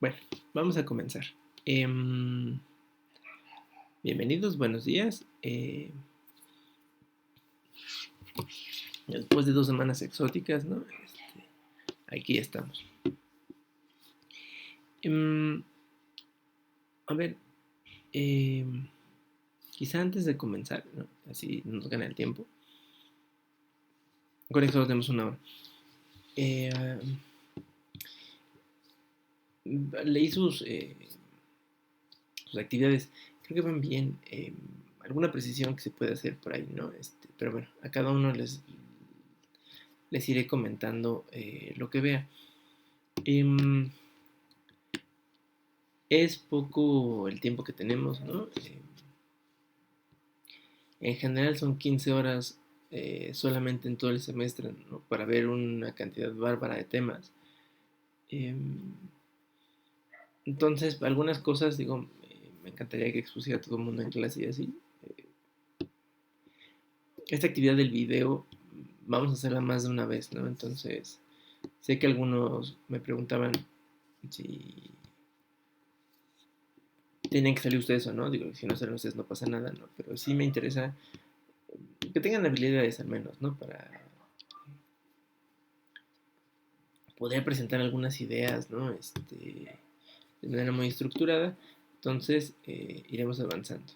Bueno, vamos a comenzar. Bienvenidos, buenos días. Después de 2 semanas exóticas, ¿no? Aquí estamos. A ver, quizá antes de comenzar, ¿no? Así nos gana el tiempo. Con esto tenemos una hora. Leí sus actividades, creo que van bien. Alguna precisión que se puede hacer por ahí, ¿no? Pero bueno, a cada uno les iré comentando lo que vea. Es poco el tiempo que tenemos, ¿no? En general son 15 horas solamente en todo el semestre, ¿no? Para ver una cantidad bárbara de temas. Entonces, algunas cosas, digo, me encantaría que expusiera a todo el mundo en clase y así. Esta actividad del video vamos a hacerla más de una vez, ¿no? Entonces, sé que algunos me preguntaban si tienen que salir ustedes o no. Digo, si no salen ustedes no pasa nada, ¿no? Pero sí me interesa que tengan habilidades al menos, ¿no? Para poder presentar algunas ideas, ¿no? De manera muy estructurada. Entonces, iremos avanzando.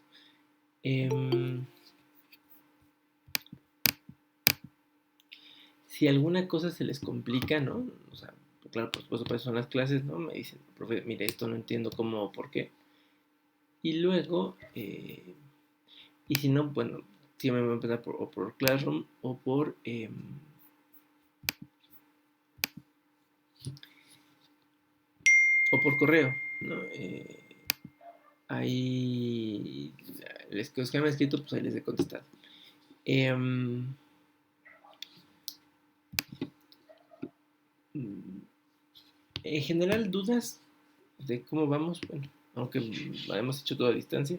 Si alguna cosa se les complica, ¿no? O sea, claro, por supuesto, para eso son las clases, ¿no? Me dicen, profe, mire, esto no entiendo cómo o por qué. Y luego, y si no, bueno, sí me voy a empezar por Classroom o por correo, ¿no? Ahí, los que me han escrito, pues ahí les he contestado. En general, dudas de cómo vamos, bueno, aunque hemos hecho todo a distancia.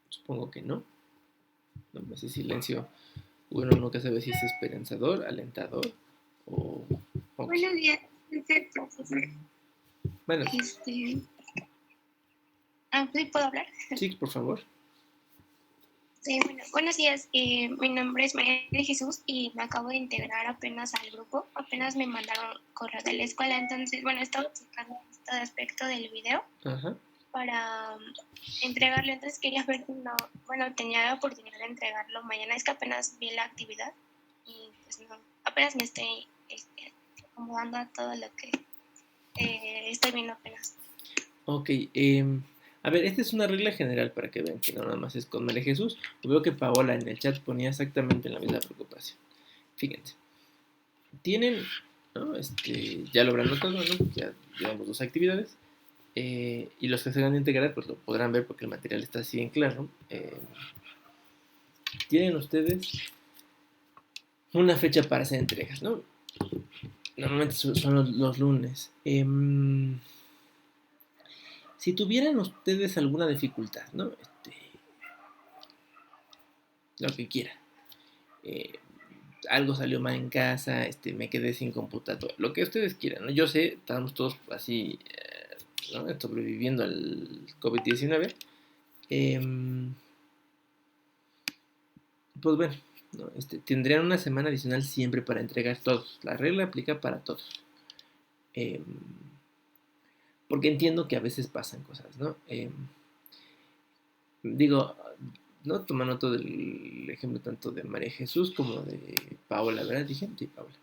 Supongo que no. No, ese silencio, uno nunca sabe si es esperanzador, alentador o qué. Buenos días, profesor. Bueno, ¿Sí puedo hablar? sí, por favor. Sí, bueno, buenos días. Mi nombre es María de Jesús y me acabo de integrar apenas al grupo. Apenas me mandaron correo de la escuela, entonces, bueno, estaba checando este aspecto del video Ajá. para entregarlo. Entonces quería ver si no, bueno, tenía la oportunidad de entregarlo mañana. Es que apenas vi la actividad y pues no, apenas me estoy acomodando a todo lo que estoy viendo apenas. Ok, a ver, esta es una regla general para que vean que no nada más es con María Jesús. Veo que Paola en el chat ponía exactamente la misma preocupación. Fíjense, tienen, ¿no? Ya lo habrán notado, ¿no? Pues ya llevamos 2 actividades. Y los que se van a integrar, pues lo podrán ver porque el material está así en claro. Tienen ustedes una fecha para hacer entregas, ¿no? Normalmente son los lunes. Si tuvieran ustedes alguna dificultad, ¿no? Lo que quieran. Eh, Algo salió mal en casa, me quedé sin computador, lo que ustedes quieran, ¿no? Yo sé, estamos todos así, ¿no? Sobreviviendo al COVID-19. Pues bueno, ¿no? Tendrían una semana adicional siempre para entregar todos. La regla aplica para todos. Eh, Porque entiendo que a veces pasan cosas, ¿no? Digo, ¿no? Tomando todo el ejemplo tanto de María Jesús como de Paola, ¿verdad? Dije, sí, Paola.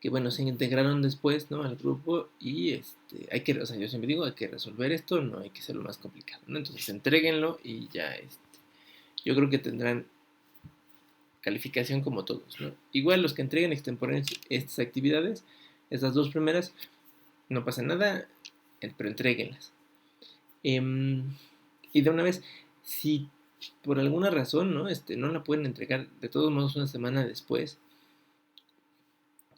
Que bueno, se integraron después, ¿no? Al grupo y hay que, o sea, yo siempre digo, hay que resolver esto, no hay que hacerlo más complicado, ¿no? Entonces, entréguenlo y ya, yo creo que tendrán calificación como todos, ¿no? Igual los que entreguen extemporáneamente estas actividades, estas 2 primeras, no pasa nada, pero entréguenlas. Y de una vez, si por alguna razón, ¿no? No la pueden entregar de todos modos una semana después,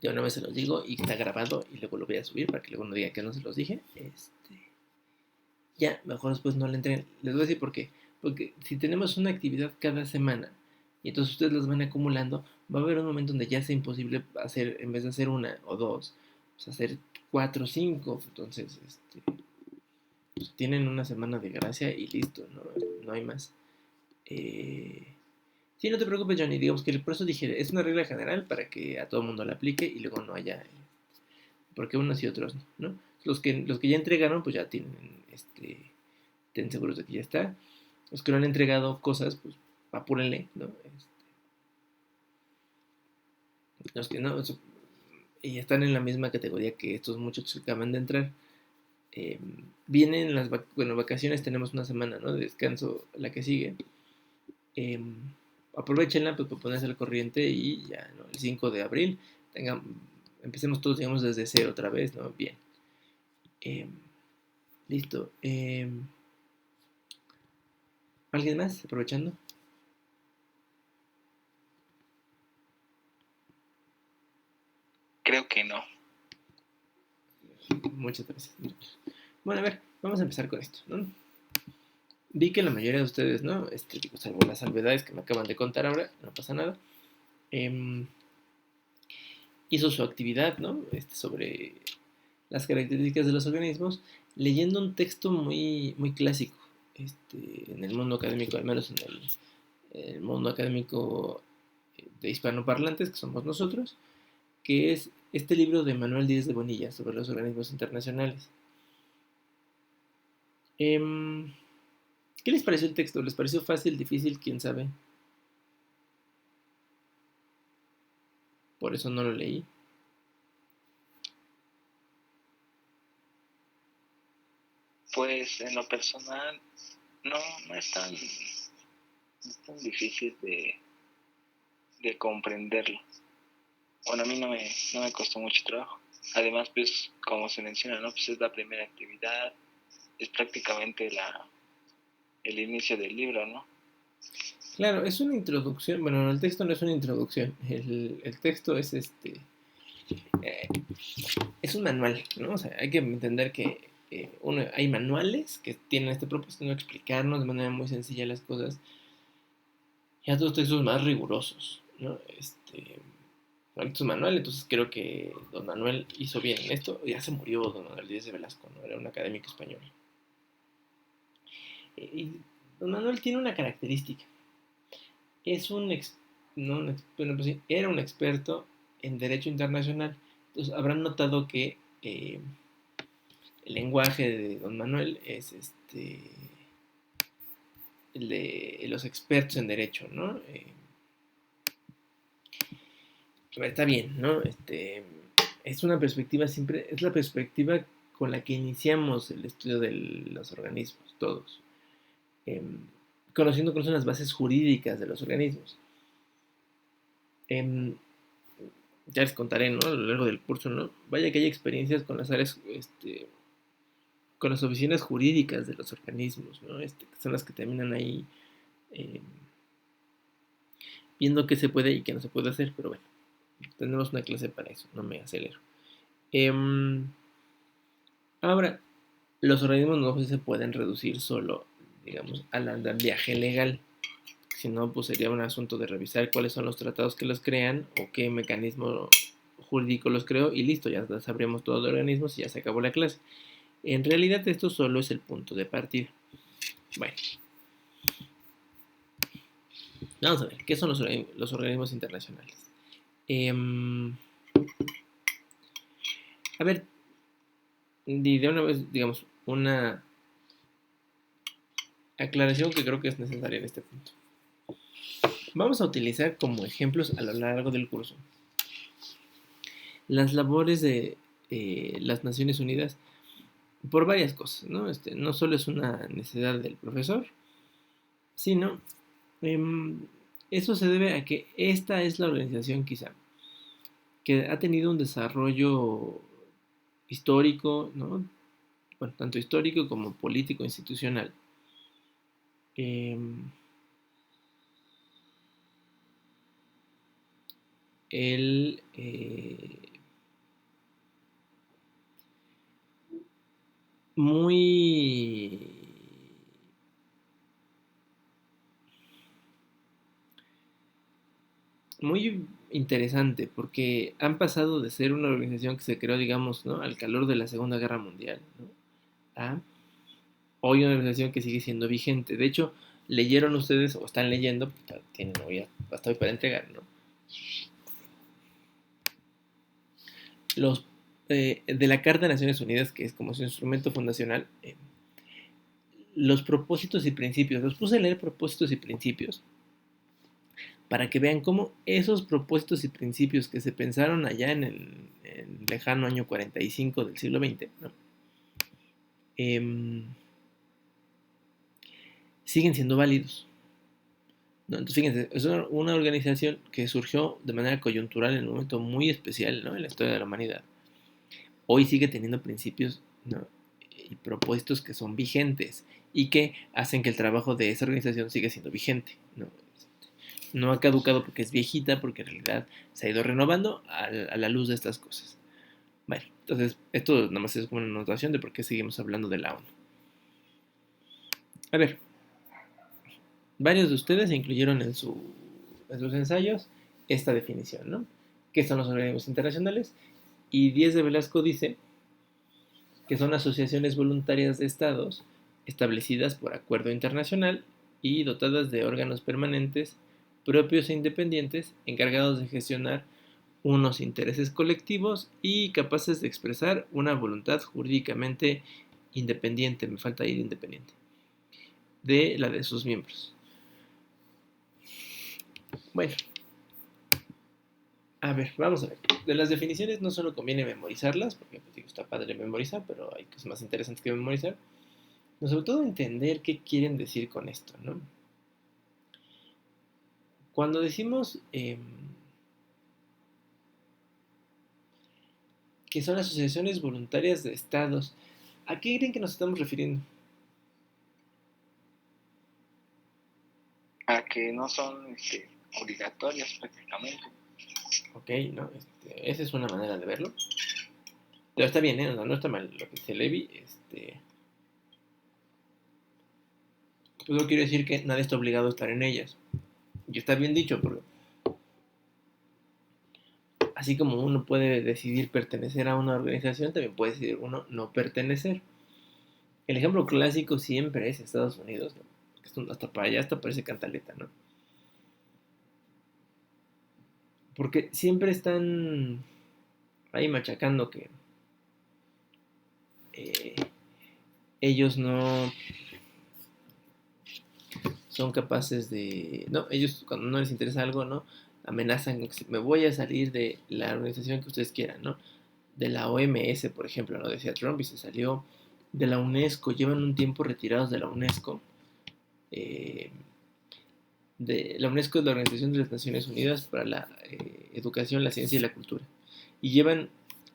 de una vez se los digo y está grabado y luego lo voy a subir para que luego no diga que no se los dije. ya, mejor después no le entreguen. Les voy a decir por qué. Porque si tenemos una actividad cada semana y entonces ustedes las van acumulando, va a haber un momento donde ya sea imposible hacer, en vez de hacer una o dos, pues hacer cuatro o cinco. Entonces, pues tienen una semana de gracia y listo, no, no hay más. Sí, no te preocupes, Johnny. Digamos que por eso dije, es una regla general para que a todo el mundo la aplique y luego no haya, porque unos y otros no. Los que ya entregaron, pues ya tienen, estén seguros de que ya está. Los que no han entregado cosas, pues apúrenle, ¿no? Los que no, y están en la misma categoría que estos muchachos que acaban de entrar. Eh, Vienen las vacaciones, tenemos una semana, ¿no? De descanso, la que sigue. Eh, Aprovechenla pues, para ponerse al corriente y ya, ¿no? El 5 de abril, tengan, empecemos todos, digamos, desde cero otra vez, ¿no? Bien. Eh, Listo. ¿Alguien más? Aprovechando. Creo que no. Muchas gracias. Bueno, a ver, vamos a empezar con esto, ¿no? Vi que la mayoría de ustedes, ¿no? Digo, salvo las salvedades que me acaban de contar ahora, no pasa nada. Hizo su actividad, ¿no? Sobre las características de los organismos, leyendo un texto muy, muy clásico, en el mundo académico, al menos en el mundo académico de hispanoparlantes, que somos nosotros, que es este libro de Manuel Díez de Bonilla sobre los organismos internacionales. ¿Qué les pareció el texto? ¿Les pareció fácil, difícil? ¿Quién sabe? Por eso no lo leí. Pues en lo personal, no es tan difícil de comprenderlo. Bueno, a mí no me costó mucho trabajo. Además, pues, como se menciona, ¿no? Pues es la primera actividad, es prácticamente el inicio del libro, ¿no? Claro, es una introducción. Bueno, el texto no es una introducción. El texto es un manual, ¿no? O sea, hay que entender que hay manuales que tienen este propósito de explicarnos de manera muy sencilla las cosas. Y otros textos más rigurosos, ¿no? Es un manual, entonces creo que don Manuel hizo bien en esto. Ya se murió don Manuel Díaz de Velasco, ¿no? Era un académico español. Y don Manuel tiene una característica. Es un no, bueno, pues sí, era un experto en derecho internacional. Entonces habrán notado que el lenguaje de don Manuel es el de los expertos en derecho, ¿no? Está bien, ¿no? Es una perspectiva siempre, es la perspectiva con la que iniciamos el estudio de los organismos, todos. Eh, Conociendo cuáles son las bases jurídicas de los organismos. Eh, ya les contaré, ¿no? A lo largo del curso, ¿no? Vaya que hay experiencias con las áreas, con las oficinas jurídicas de los organismos, ¿no? Que son las que terminan ahí eh, viendo qué se puede y qué no se puede hacer, pero bueno, tenemos una clase para eso, no me acelero. Ahora, los organismos no se pueden reducir solo, digamos, al andamiaje legal, si no, pues sería un asunto de revisar cuáles son los tratados que los crean o qué mecanismo jurídico los creó y listo, ya sabríamos todo de organismos y ya se acabó la clase. En realidad esto solo es el punto de partida. Bueno, vamos a ver, ¿qué son los organismos internacionales? A ver, de una vez, digamos, una aclaración que creo que es necesaria en este punto. Vamos a utilizar como ejemplos a lo largo del curso las labores de las Naciones Unidas por varias cosas, ¿no? No solo es una necesidad del profesor, sino eso se debe a que esta es la organización quizá que ha tenido un desarrollo histórico, ¿no? Bueno, tanto histórico como político institucional. Eh, el muy muy interesante porque han pasado de ser una organización que se creó, digamos, ¿no? al calor de la Segunda Guerra Mundial, ¿no? a hoy una organización que sigue siendo vigente. De hecho, leyeron ustedes o están leyendo, tienen hoy hasta hoy para entregar, ¿no? Los de la Carta de Naciones Unidas, que es como su instrumento fundacional, los propósitos y principios. Los puse a leer propósitos y principios para que vean cómo esos propósitos y principios que se pensaron allá en el lejano año 45 del siglo XX, ¿no? Siguen siendo válidos, ¿no? Entonces, fíjense, es una organización que surgió de manera coyuntural en un momento muy especial, ¿no? en la historia de la humanidad. Hoy sigue teniendo principios, ¿no? y propósitos que son vigentes y que hacen que el trabajo de esa organización siga siendo vigente, ¿no? No ha caducado porque es viejita, porque en realidad se ha ido renovando a la luz de estas cosas. Bueno, entonces esto nada más es como una anotación de por qué seguimos hablando de la ONU. A ver, varios de ustedes incluyeron en sus ensayos esta definición, ¿no? ¿Qué son los organismos internacionales? Y Díez de Velasco dice que son asociaciones voluntarias de estados establecidas por acuerdo internacional y dotadas de órganos permanentes propios e independientes encargados de gestionar unos intereses colectivos y capaces de expresar una voluntad jurídicamente independiente, me falta ir independiente, de la de sus miembros. Bueno, a ver, vamos a ver. De las definiciones no solo conviene memorizarlas, porque pues, digo, está padre memorizar, pero hay cosas más interesantes que memorizar. No, sobre todo entender qué quieren decir con esto, ¿no? Cuando decimos que son asociaciones voluntarias de estados, ¿a qué creen que nos estamos refiriendo? A que no son obligatorias prácticamente. Ok, ¿no? Esa es una manera de verlo. Pero está bien, ¿eh? No está mal lo que dice Levi. Pues no quiero decir que nadie está obligado a estar en ellas. Y está bien dicho, porque así como uno puede decidir pertenecer a una organización, también puede decidir uno no pertenecer. El ejemplo clásico siempre es Estados Unidos, ¿no? Hasta para allá hasta parece cantaleta, ¿no? Porque siempre están ahí machacando que eh, ellos no son capaces de... No, ellos cuando no les interesa algo, ¿no? Amenazan, me voy a salir de la organización que ustedes quieran, ¿no? De la OMS, por ejemplo, ¿no? Decía Trump y se salió de la UNESCO, llevan un tiempo retirados de la UNESCO. Eh, la UNESCO es la Organización de las Naciones Unidas para la Educación, la Ciencia y la Cultura. Y llevan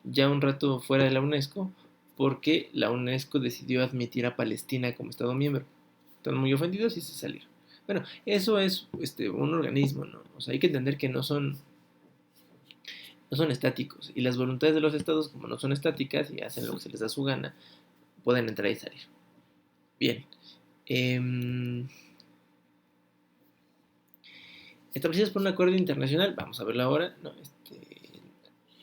ya un rato fuera de la UNESCO porque la UNESCO decidió admitir a Palestina como Estado miembro. Están muy ofendidos y se salieron. Bueno, eso es un organismo, ¿no? O sea, hay que entender que no son estáticos. Y las voluntades de los estados, como no son estáticas y hacen lo que se les da su gana, pueden entrar y salir. Bien. Establecidas por un acuerdo internacional, vamos a verlo ahora, ¿no?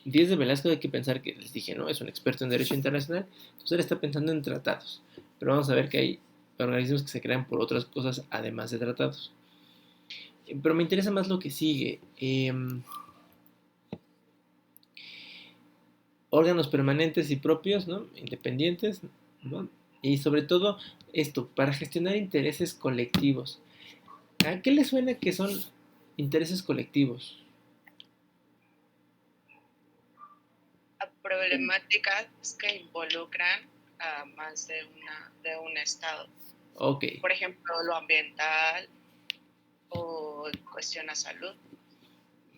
Díez de Velasco hay que pensar que, les dije, ¿no? Es un experto en derecho internacional, entonces él está pensando en tratados. Pero vamos a ver que hay organismos que se crean por otras cosas además de tratados. Pero me interesa más lo que sigue. Órganos permanentes y propios, ¿no? Independientes, ¿no? Y sobre todo esto, para gestionar intereses colectivos. ¿A qué le suena que son intereses colectivos? A problemáticas que involucran a más de un estado. Ok. Por ejemplo, lo ambiental o cuestión a salud.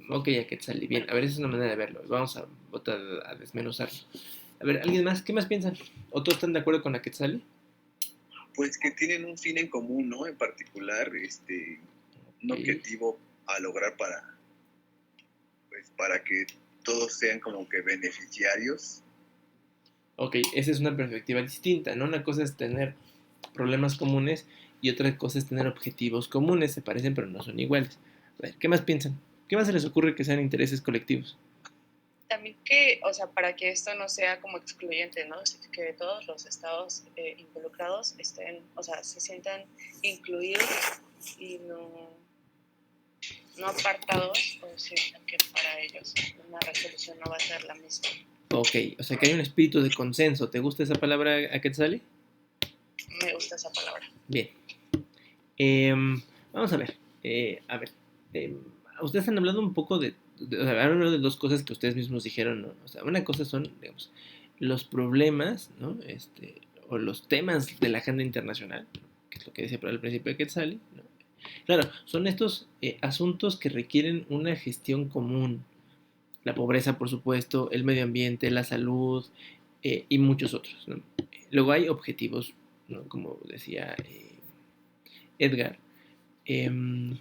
Ok, ya que salí bien. A ver, esa es una manera de verlo. Vamos a desmenuzarlo. A ver, ¿alguien más? ¿Qué más piensan? ¿O todos están de acuerdo con la Quetzali? Pues que tienen un fin en común, ¿no? En particular, un objetivo a lograr para que todos sean como que beneficiarios Ok, esa es una perspectiva distinta, ¿no? Una cosa es tener problemas comunes y otra cosa es tener objetivos comunes. Se parecen pero no son iguales. A ver, ¿qué más piensan? ¿Qué más se les ocurre que sean intereses colectivos? También que, o sea, para que esto no sea como excluyente, ¿no? Que todos los estados involucrados estén, o sea, se sientan incluidos y no apartados, o sientan que para ellos una resolución no va a ser la misma. Ok, o sea que hay un espíritu de consenso. ¿Te gusta esa palabra, Quetzali? Me gusta esa palabra. Bien. Vamos a ver. A ver. em, Ustedes han hablado un poco o sea, han hablado de dos cosas que ustedes mismos dijeron, ¿no? O sea, una cosa son, digamos, los problemas, ¿no? O los temas de la agenda internacional, que es lo que decía al principio de Quetzali, ¿no? Claro, son estos asuntos que requieren una gestión común. La pobreza, por supuesto, el medio ambiente, la salud y muchos otros, ¿no? Luego hay objetivos, ¿no? Como decía Edgar. em,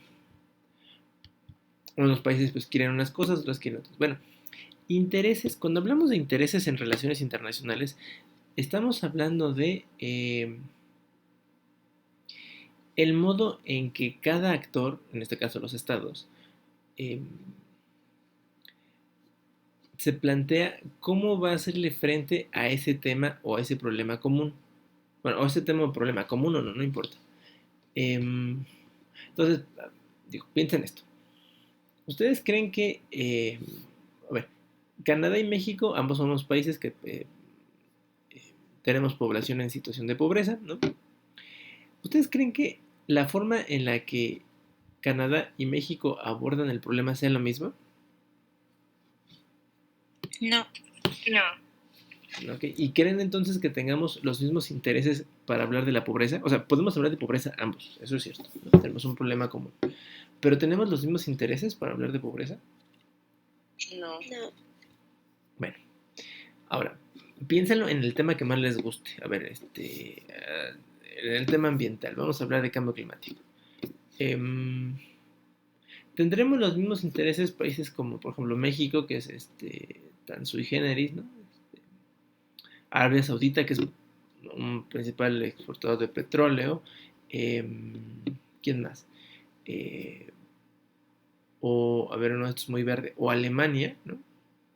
Unos países pues quieren unas cosas, otros quieren otras. Bueno, intereses, cuando hablamos de intereses en relaciones internacionales, estamos hablando de el modo en que cada actor, en este caso los estados, eh, se plantea cómo va a hacerle frente a ese tema o a ese problema común. Bueno, o ese tema o problema común o no, no importa. Entonces, digo, piensen esto. ¿Ustedes creen que, a ver, Canadá y México, ambos somos países que tenemos población en situación de pobreza, ¿no? ¿Ustedes creen que la forma en la que Canadá y México abordan el problema sea lo mismo? No. No. ¿Ok? ¿Y creen entonces que tengamos los mismos intereses para hablar de la pobreza? O sea, podemos hablar de pobreza ambos, eso es cierto, ¿no? Tenemos un problema común. ¿Pero tenemos los mismos intereses para hablar de pobreza? No. No. Bueno, ahora, piénsenlo en el tema que más les guste. A ver, en el tema ambiental, vamos a hablar de cambio climático. Tendremos los mismos intereses países como, por ejemplo, México, que es tan sui generis, ¿no? Arabia Saudita, que es un principal exportador de petróleo. ¿Quién más? O, a ver, uno de estos muy verde. O Alemania, ¿no?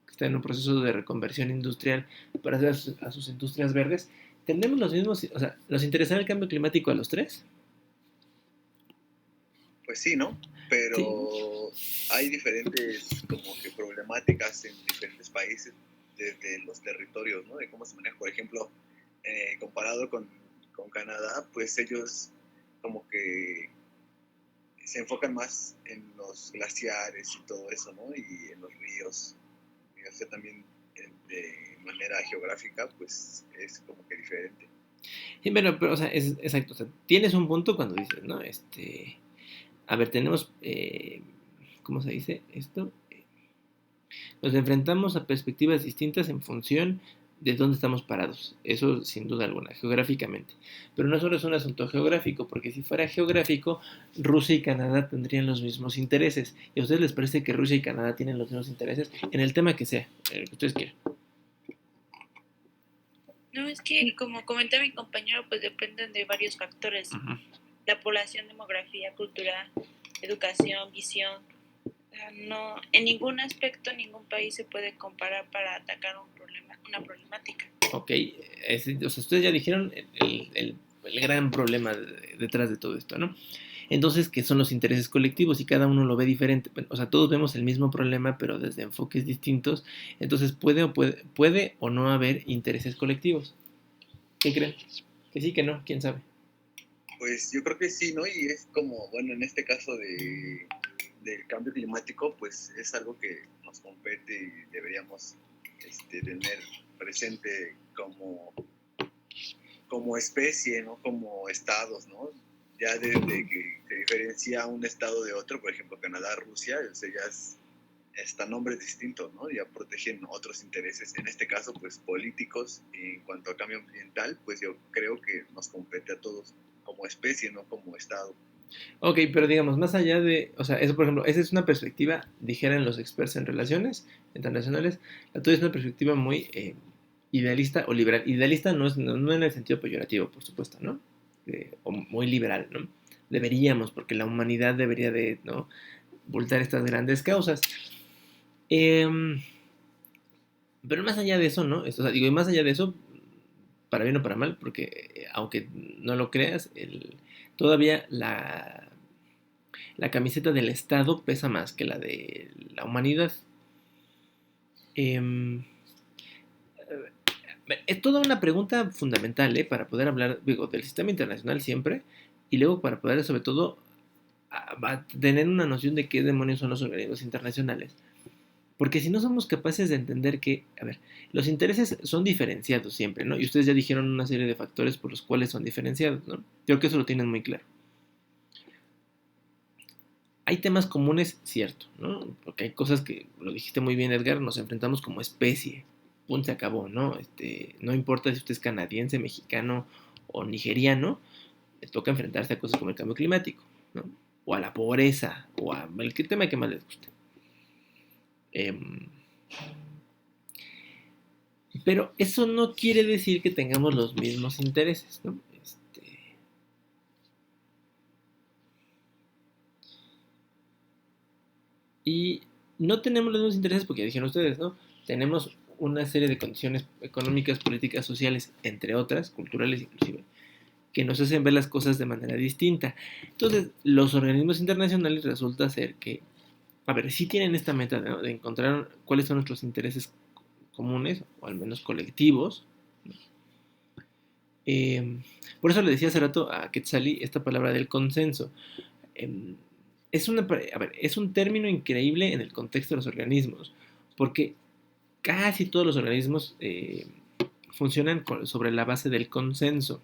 Que está en un proceso de reconversión industrial para hacer a sus industrias verdes. ¿Tendremos los mismos, o sea, nos interesará el cambio climático a los tres? Pues sí, ¿no? Pero hay diferentes como que problemáticas en diferentes países desde los territorios, ¿no? De cómo se maneja. Por ejemplo, comparado con Canadá, pues ellos como que se enfocan más en los glaciares y todo eso, ¿no? Y en los ríos. Y o sea, también de manera geográfica, pues es como que diferente. Sí, bueno, pero, o sea, es exacto. O sea, tienes un punto cuando dices, ¿no? A ver, tenemos, ¿cómo se dice esto? Nos enfrentamos a perspectivas distintas en función de dónde estamos parados. Eso sin duda alguna, geográficamente. Pero no solo es un asunto geográfico, porque si fuera geográfico, Rusia y Canadá tendrían los mismos intereses. ¿Y a ustedes les parece que Rusia y Canadá tienen los mismos intereses en el tema que sea, el que ustedes quieran? No, es que como comenta mi compañero, pues dependen de varios factores. Uh-huh. La población, demografía, cultura, educación, visión. No, en ningún aspecto, ningún país se puede comparar para atacar una problemática. Ok, o sea, ustedes ya dijeron el gran problema detrás de todo esto, ¿no? Entonces, ¿qué son los intereses colectivos? Y cada uno lo ve diferente. O sea, todos vemos el mismo problema, pero desde enfoques distintos. Entonces, puede o no haber intereses colectivos. ¿Qué creen? Que sí, que no, quién sabe. Pues yo creo que sí, ¿no? Y es como, bueno, en este caso del cambio climático, pues es algo que nos compete y deberíamos tener presente como especie, ¿no? Como estados, ¿no? Ya desde que se diferencia un estado de otro, por ejemplo, Canadá, Rusia, o sea, ya están nombres distintos, ¿no? Ya protegen otros intereses, en este caso, pues políticos. Y en cuanto a cambio ambiental, pues yo creo que nos compete a todos como especie, no como estado. Ok, pero digamos, más allá de, o sea, eso por ejemplo, esa es una perspectiva, dijeran los expertos en relaciones internacionales, la tuya es una perspectiva muy idealista o liberal. Idealista no en el sentido peyorativo, por supuesto, ¿no? O muy liberal, ¿no? Deberíamos, porque la humanidad debería de, ¿no?, voltar estas grandes causas. Pero más allá de eso, ¿no? O sea, digo, y más allá de eso, para bien o para mal, porque aunque no lo creas, todavía la camiseta del Estado pesa más que la de la humanidad. Eh, es toda una pregunta fundamental, para poder hablar, digo, del sistema internacional siempre, y luego para poder, sobre todo, a tener una noción de qué demonios son los organismos internacionales. Porque si no somos capaces de entender que, a ver, los intereses son diferenciados siempre, ¿no? Y ustedes ya dijeron una serie de factores por los cuales son diferenciados, ¿no? Creo que eso lo tienen muy claro. Hay temas comunes, cierto, ¿no? Porque hay cosas que, lo dijiste muy bien, Edgar, nos enfrentamos como especie. Punto, se acabó, ¿no? No importa si usted es canadiense, mexicano o nigeriano, les toca enfrentarse a cosas como el cambio climático, ¿no? O a la pobreza, o a el tema que más les guste. Pero eso no quiere decir que tengamos los mismos intereses, ¿no? Y no tenemos los mismos intereses porque ya dijeron ustedes, ¿no? Tenemos una serie de condiciones económicas, políticas, sociales, entre otras, culturales inclusive, que nos hacen ver las cosas de manera distinta. Entonces, los organismos internacionales resulta ser que, a ver, sí tienen esta meta, ¿no?, de encontrar cuáles son nuestros intereses comunes, o al menos colectivos. Por eso le decía hace rato a Quetzali esta palabra del consenso. Es un término increíble en el contexto de los organismos, porque casi todos los organismos funcionan sobre la base del consenso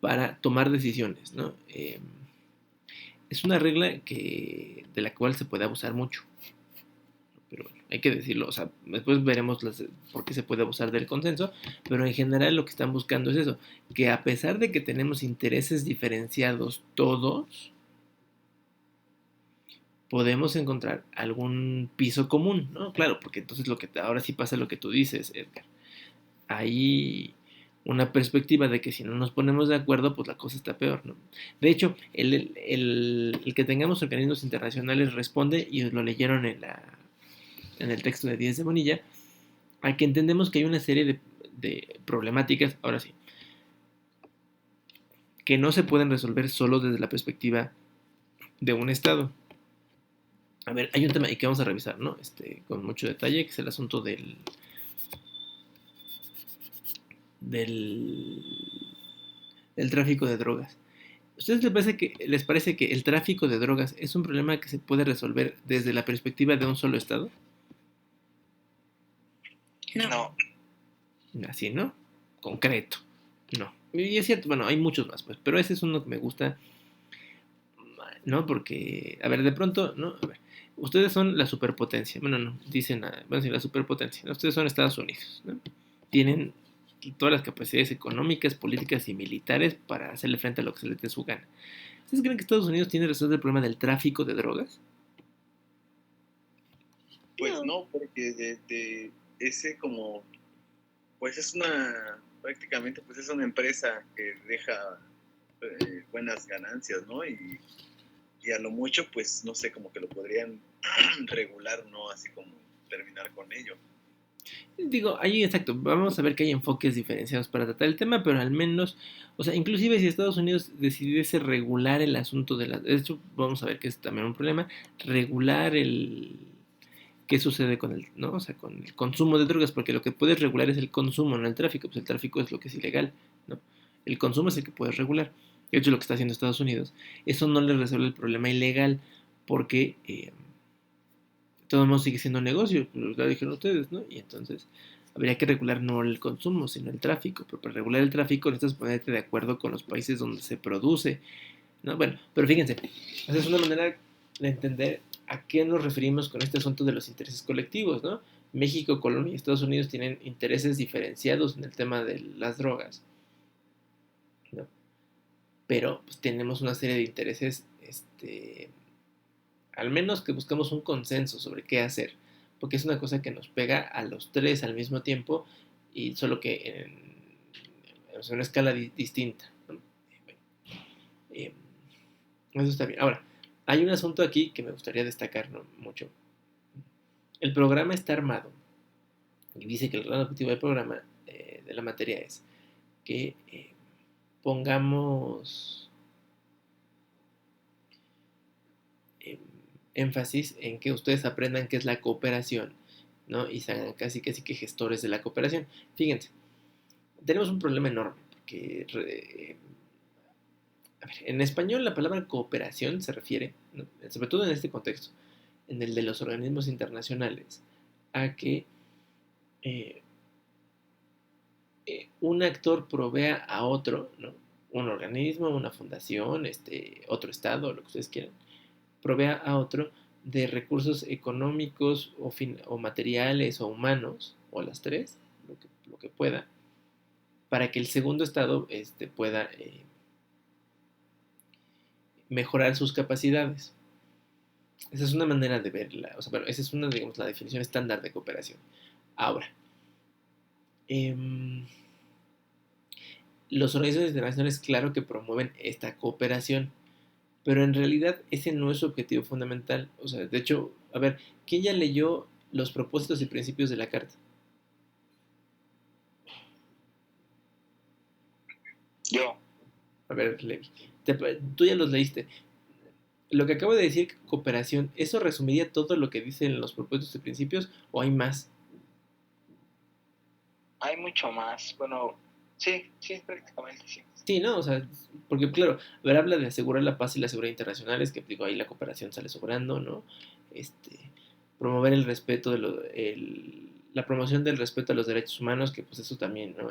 para tomar decisiones, ¿no? Es una regla de la cual se puede abusar mucho, pero bueno, hay que decirlo, o sea, después veremos por qué se puede abusar del consenso, pero en general lo que están buscando es eso, que a pesar de que tenemos intereses diferenciados todos, podemos encontrar algún piso común, ¿no? Claro, porque entonces ahora sí pasa lo que tú dices, Edgar. Hay una perspectiva de que si no nos ponemos de acuerdo, pues la cosa está peor, ¿no? De hecho, el que tengamos organismos internacionales responde, y lo leyeron en el texto de Díez de Bonilla, a que entendemos que hay una serie de problemáticas, ahora sí, que no se pueden resolver solo desde la perspectiva de un Estado. A ver, hay un tema y que vamos a revisar, ¿no? Con mucho detalle, que es el asunto del tráfico de drogas. ¿A ustedes les parece que el tráfico de drogas es un problema que se puede resolver desde la perspectiva de un solo Estado? No. Así, ¿no? Concreto. No. Y es cierto, bueno, hay muchos más, pues, pero ese es uno que me gusta, ¿no? Porque, a ver, de pronto, ¿no? A ver, ustedes son la superpotencia. Bueno, no, dicen, bueno, sí, la superpotencia, ¿no? Ustedes son Estados Unidos, ¿no? Tienen todas las capacidades económicas, políticas y militares para hacerle frente a lo que se les dé su gana. ¿Ustedes creen que Estados Unidos tiene resuelto el problema del tráfico de drogas? Pues no, porque de ese como, pues es prácticamente pues es una empresa que deja buenas ganancias, ¿no? Y a lo mucho, pues no sé, como que lo podrían regular, ¿no? Así como terminar con ello. Digo, ahí exacto, vamos a ver que hay enfoques diferenciados para tratar el tema, pero al menos, o sea, inclusive si Estados Unidos decidiese regular el asunto de hecho, vamos a ver que es también un problema, regular qué sucede con ¿no? O sea, con el consumo de drogas, porque lo que puedes regular es el consumo, no el tráfico, pues el tráfico es lo que es ilegal, ¿no? El consumo es el que puedes regular. De hecho, lo que está haciendo Estados Unidos, eso no le resuelve el problema ilegal, porque todo el mundo sigue siendo negocio, lo dijeron ustedes, ¿no? Y entonces habría que regular no el consumo, sino el tráfico. Pero para regular el tráfico necesitas ponerte de acuerdo con los países donde se produce, ¿no? Bueno, pero fíjense, esa es una manera de entender a qué nos referimos con este asunto de los intereses colectivos, ¿no? México, Colombia y Estados Unidos tienen intereses diferenciados en el tema de las drogas, ¿no? Pero pues, tenemos una serie de intereses, al menos que buscamos un consenso sobre qué hacer, porque es una cosa que nos pega a los tres al mismo tiempo y solo que en una escala distinta, ¿no? Eh, eso está bien. Ahora, hay un asunto aquí que me gustaría destacar, ¿no? Mucho. El programa está armado y dice que el gran objetivo del programa, de la materia, es que pongamos énfasis en que ustedes aprendan qué es la cooperación, ¿no? Y se hagan casi que gestores de la cooperación. Fíjense, tenemos un problema enorme, porque a ver, en español la palabra cooperación se refiere, ¿no? Sobre todo en este contexto, en el de los organismos internacionales, a que un actor provea a otro, ¿no? Un organismo, una fundación, otro estado, lo que ustedes quieran, provea a otro de recursos económicos o materiales o humanos, o las tres, lo que pueda, para que el segundo estado pueda mejorar sus capacidades. Esa es una manera de verla, o sea, bueno, esa es una, digamos, la definición estándar de cooperación. Ahora, los organismos internacionales, claro que promueven esta cooperación, pero en realidad ese no es su objetivo fundamental. O sea, de hecho, a ver, ¿quién ya leyó los propósitos y principios de la Carta? Yo. A ver, Levi, tú ya los leíste. Lo que acabo de decir, cooperación, ¿eso resumiría todo lo que dicen los propósitos y principios o hay más? Hay mucho más. Bueno, sí, prácticamente sí. Sí, ¿no? O sea, porque claro, a ver, habla de asegurar la paz y la seguridad internacionales, que digo, ahí la cooperación sale sobrando, ¿no? Promover el respeto la promoción del respeto a los derechos humanos, que pues eso también, ¿no?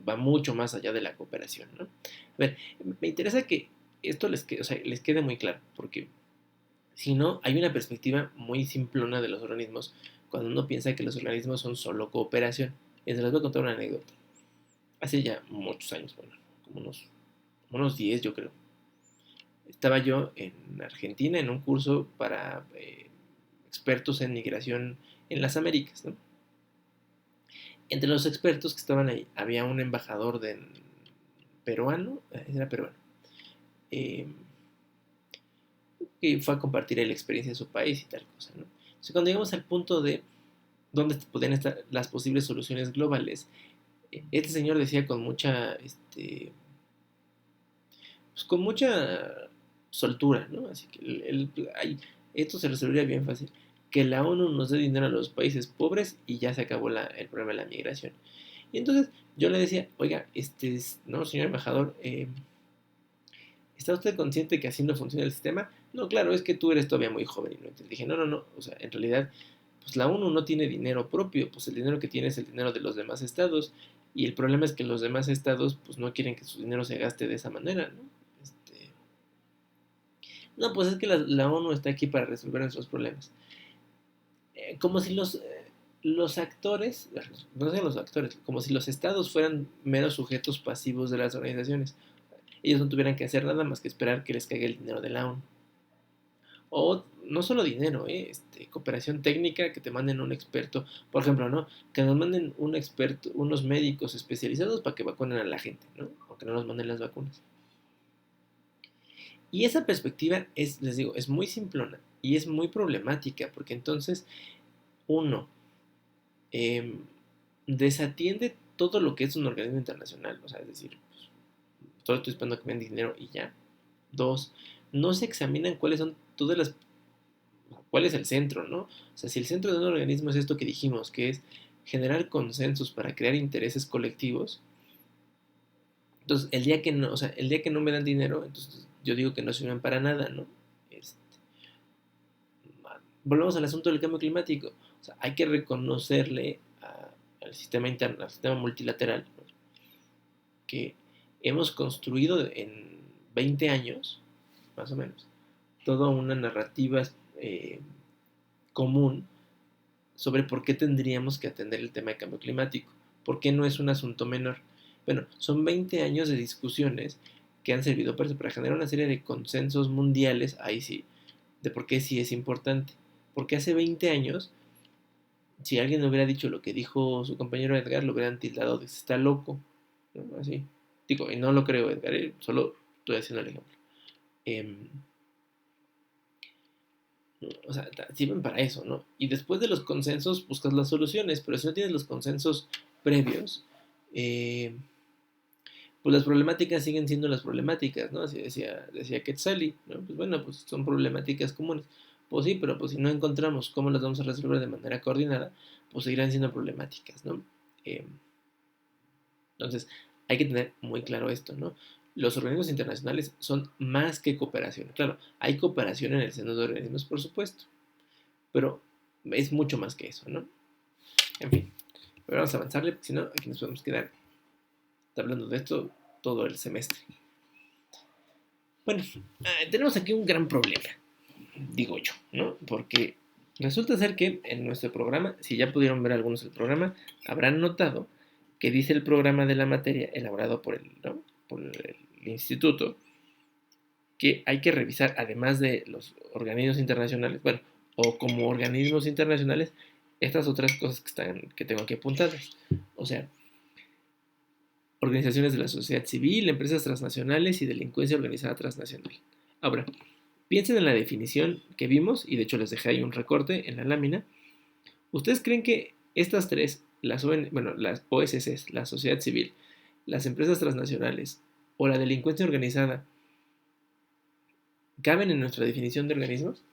Va mucho más allá de la cooperación, ¿no? A ver, me interesa que esto les quede muy claro, porque si no, hay una perspectiva muy simplona de los organismos cuando uno piensa que los organismos son solo cooperación. Y les voy a contar una anécdota. Hace ya muchos años, bueno, como unos 10 yo creo. Estaba yo en Argentina en un curso para expertos en migración en las Américas, ¿no? Entre los expertos que estaban ahí había un embajador peruano, era peruano, que fue a compartir la experiencia de su país y tal cosa, ¿no? Entonces, cuando llegamos al punto de dónde podían estar las posibles soluciones globales, este señor decía con mucha, pues con mucha soltura, ¿no? Así que esto se resolvería bien fácil. Que la ONU nos dé dinero a los países pobres y ya se acabó el problema de la migración. Y entonces yo le decía, oiga, no, señor embajador, ¿está usted consciente que así no funciona el sistema? No, claro, es que tú eres todavía muy joven. ¿No? Entonces dije, no, o sea, en realidad, pues la ONU no tiene dinero propio, pues el dinero que tiene es el dinero de los demás estados. Y el problema es que los demás estados, pues no quieren que su dinero se gaste de esa manera, ¿no? No, pues es que la ONU está aquí para resolver nuestros problemas. Como si los actores, no sé los actores, como si los estados fueran meros sujetos pasivos de las organizaciones. Ellos no tuvieran que hacer nada más que esperar que les caiga el dinero de la ONU. O no solo dinero, cooperación técnica, que te manden un experto, por ejemplo, ¿no? Que nos manden un experto, unos médicos especializados para que vacunen a la gente, ¿no? O que no nos manden las vacunas. Y esa perspectiva les digo, es muy simplona y es muy problemática, porque entonces uno desatiende todo lo que es un organismo internacional, o sea, es decir, pues, solo estoy esperando que me den dinero y ya. Dos, no se examinan cuáles son cuál es el centro, ¿no? O sea, si el centro de un organismo es esto que dijimos, que es generar consensos para crear intereses colectivos, entonces el día que no me dan dinero, entonces yo digo que no sirven para nada, ¿no? Volvemos al asunto del cambio climático. O sea, hay que reconocerle al sistema interno, al sistema multilateral, ¿no? Que hemos construido en 20 años, más o menos, toda una narrativa común sobre por qué tendríamos que atender el tema de cambio climático. ¿Por qué no es un asunto menor? Bueno, son 20 años de discusiones que han servido para generar una serie de consensos mundiales, ahí sí, de por qué sí es importante. Porque hace 20 años si alguien hubiera dicho lo que dijo su compañero Edgar, lo hubieran tildado de que está loco, ¿no? Así. Digo, y no lo creo, Edgar, solo estoy haciendo el ejemplo. Em, o sea, sirven para eso, ¿no? Y después de los consensos buscas las soluciones, pero si no tienes los consensos previos, pues las problemáticas siguen siendo las problemáticas, ¿no? Así decía Quetzali, ¿no? Pues bueno, pues son problemáticas comunes. Pues sí, pero pues si no encontramos cómo las vamos a resolver de manera coordinada, pues seguirán siendo problemáticas, ¿no? Eh, entonces, hay que tener muy claro esto, ¿no? Los organismos internacionales son más que cooperación. Claro, hay cooperación en el seno de organismos, por supuesto, pero es mucho más que eso, ¿no? En fin, pero vamos a avanzarle, porque si no, aquí nos podemos quedar hablando de esto todo el semestre. Bueno, tenemos aquí un gran problema, digo yo, ¿no? Porque resulta ser que en nuestro programa, si ya pudieron ver algunos del programa, habrán notado que dice el programa de la materia elaborado por el instituto, que hay que revisar, además de los organismos internacionales, bueno, o como organismos internacionales, estas otras cosas que tengo aquí apuntadas. O sea, organizaciones de la sociedad civil, empresas transnacionales y delincuencia organizada transnacional. Ahora, piensen en la definición que vimos, y de hecho les dejé ahí un recorte en la lámina. ¿Ustedes creen que estas tres, las OSCs, la sociedad civil, las empresas transnacionales o la delincuencia organizada, caben en nuestra definición de organismos?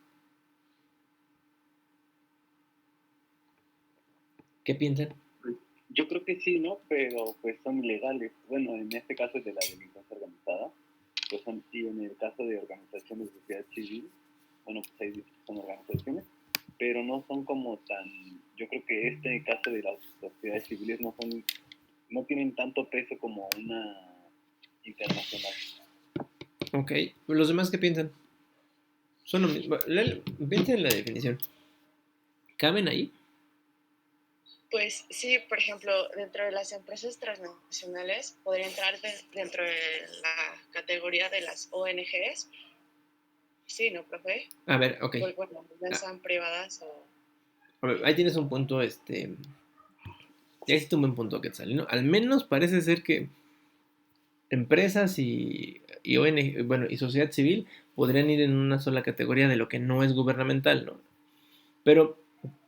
¿Qué piensan? Yo creo que sí, ¿no? Pero pues son ilegales. Bueno, en este caso es de la delincuencia organizada, pues son, y en el caso de organizaciones de sociedad civil, bueno, pues ahí son organizaciones, pero no son como tan, yo creo que este caso de las sociedades civiles no tienen tanto peso como una internacional. Ok, ¿los demás qué piensan? Son lo mismo. Piensen en la definición. ¿Caben ahí? Pues sí, por ejemplo, dentro de las empresas transnacionales podría entrar dentro de la categoría de las ONGs. Sí, ¿no, profe? A ver, ok. Pues bueno, ya sean privadas o... A ver, ahí tienes un punto, ya existe un buen punto, Quetzal, ¿no? Al menos parece ser que empresas y ONG, bueno, y sociedad civil podrían ir en una sola categoría de lo que no es gubernamental, ¿no? Pero,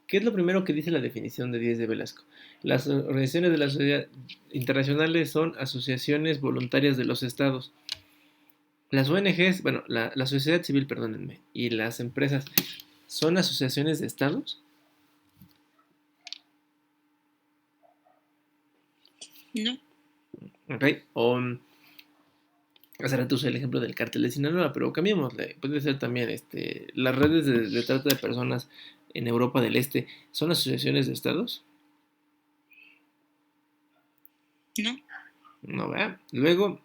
¿qué es lo primero que dice la definición de 10 de Velasco? Las organizaciones de la sociedad internacionales son asociaciones voluntarias de los estados. Las ONGs, bueno, la sociedad civil, perdónenme, y las empresas, ¿son asociaciones de estados? No. Ok, hace rato usé el ejemplo del cártel de Sinaloa, pero cambiémosle. Puede ser también las redes de trata de personas en Europa del Este, ¿son asociaciones de estados? No. No, ¿verdad? Luego,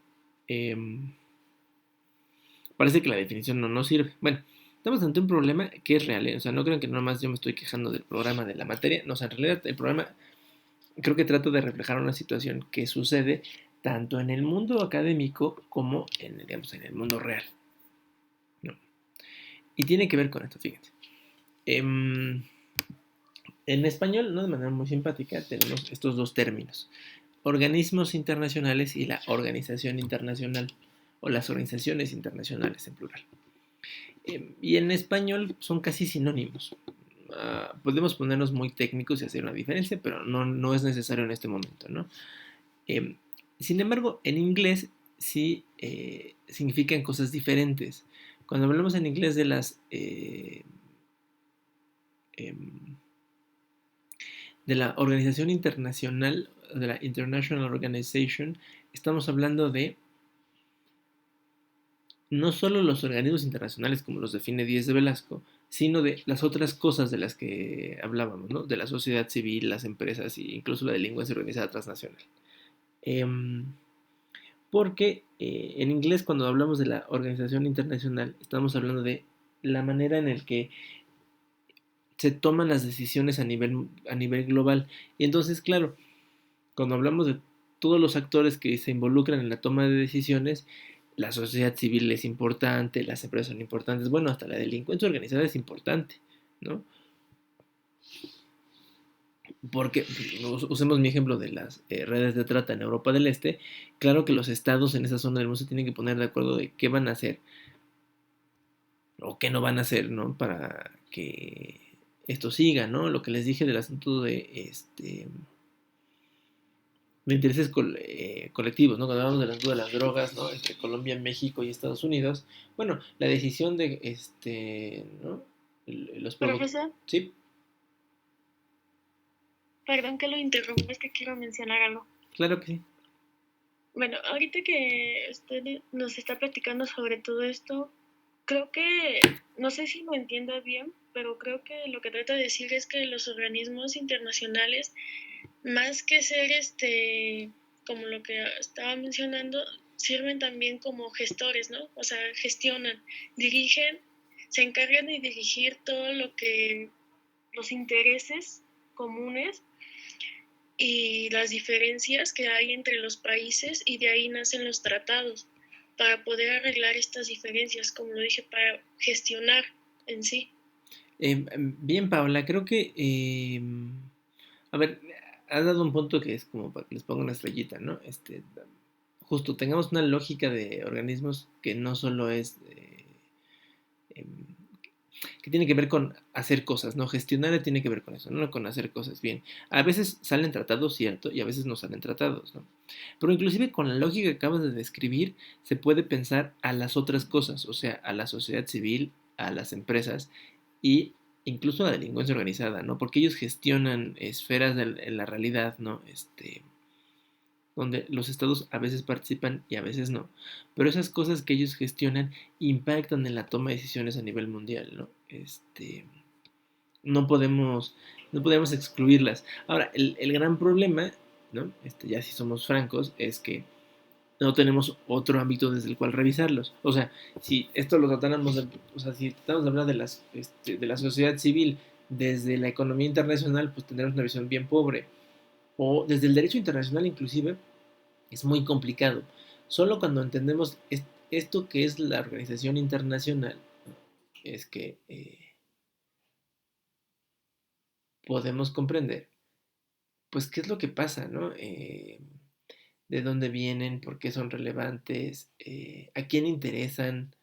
parece que la definición no sirve. Bueno, estamos ante un problema que es real, ¿eh? O sea, no crean que nomás yo me estoy quejando del programa de la materia. No, o sea, en realidad el programa creo que trato de reflejar una situación que sucede tanto en el mundo académico como digamos, en el mundo real, ¿no? Y tiene que ver con esto, fíjense. En español, ¿no? De manera muy simpática, tenemos estos dos términos: organismos internacionales y la organización internacional, o las organizaciones internacionales en plural. Y en español son casi sinónimos. Podemos ponernos muy técnicos y hacer una diferencia, pero no es necesario en este momento, ¿no? Sin embargo, en inglés sí significan cosas diferentes. Cuando hablamos en inglés de de la organización internacional, de la International Organization, estamos hablando de no solo los organismos internacionales como los define 10 de Velasco, sino de las otras cosas de las que hablábamos, ¿no? De la sociedad civil, las empresas e incluso la delincuencia organizada transnacional. Porque en inglés, cuando hablamos de la organización internacional, estamos hablando de la manera en la que se toman las decisiones a nivel global. Y entonces, claro, cuando hablamos de todos los actores que se involucran en la toma de decisiones, la sociedad civil es importante, las empresas son importantes, bueno, hasta la delincuencia organizada es importante, ¿no? Porque usemos mi ejemplo de las redes de trata en Europa del Este. Claro que los estados en esa zona del mundo se tienen que poner de acuerdo de qué van a hacer o qué no van a hacer, ¿no? Para que esto siga, ¿no? Lo que les dije del asunto de intereses colectivos, ¿no? Cuando hablamos del asunto de las drogas, ¿no? Entre Colombia, México y Estados Unidos, bueno, la decisión de, ¿no? Los productos, Profesor, ¿sí? perdón que lo interrumpa, es que quiero mencionar algo. Claro que sí. Bueno, ahorita que usted nos está platicando sobre todo esto, creo que, no sé si lo entienda bien, pero creo que lo que trata de decir es que los organismos internacionales, más que ser como lo que estaba mencionando, sirven también como gestores, ¿no? O sea, gestionan, dirigen, se encargan de dirigir todo lo que los intereses comunes y las diferencias que hay entre los países, y de ahí nacen los tratados para poder arreglar estas diferencias, como lo dije, para gestionar en sí. Bien, Paula, creo que, a ver, has dado un punto que es como para que les ponga una estrellita, ¿no? Justo, tengamos una lógica de organismos que no solo es, em, que tiene que ver con hacer cosas, ¿no? Gestionar tiene que ver con eso, no con hacer cosas bien. A veces salen tratados, cierto, y a veces no salen tratados, ¿no? Pero inclusive con la lógica que acabas de describir, se puede pensar a las otras cosas, o sea, a la sociedad civil, a las empresas y incluso a la delincuencia organizada, ¿no? Porque ellos gestionan esferas de la realidad, ¿no? Donde los estados a veces participan y a veces no. Pero esas cosas que ellos gestionan impactan en la toma de decisiones a nivel mundial, ¿no? No podemos, no podemos excluirlas. Ahora, el gran problema, ¿no? Ya si somos francos, es que no tenemos otro ámbito desde el cual revisarlos. O sea, si esto lo tratáramos, o sea, si tratamos de hablar de la sociedad civil desde la economía internacional, pues tendremos una visión bien pobre. O desde el derecho internacional inclusive, es muy complicado. Solo cuando entendemos esto que es la organización internacional, es que podemos comprender, pues, qué es lo que pasa, ¿no? De dónde vienen, por qué son relevantes, a quién interesan,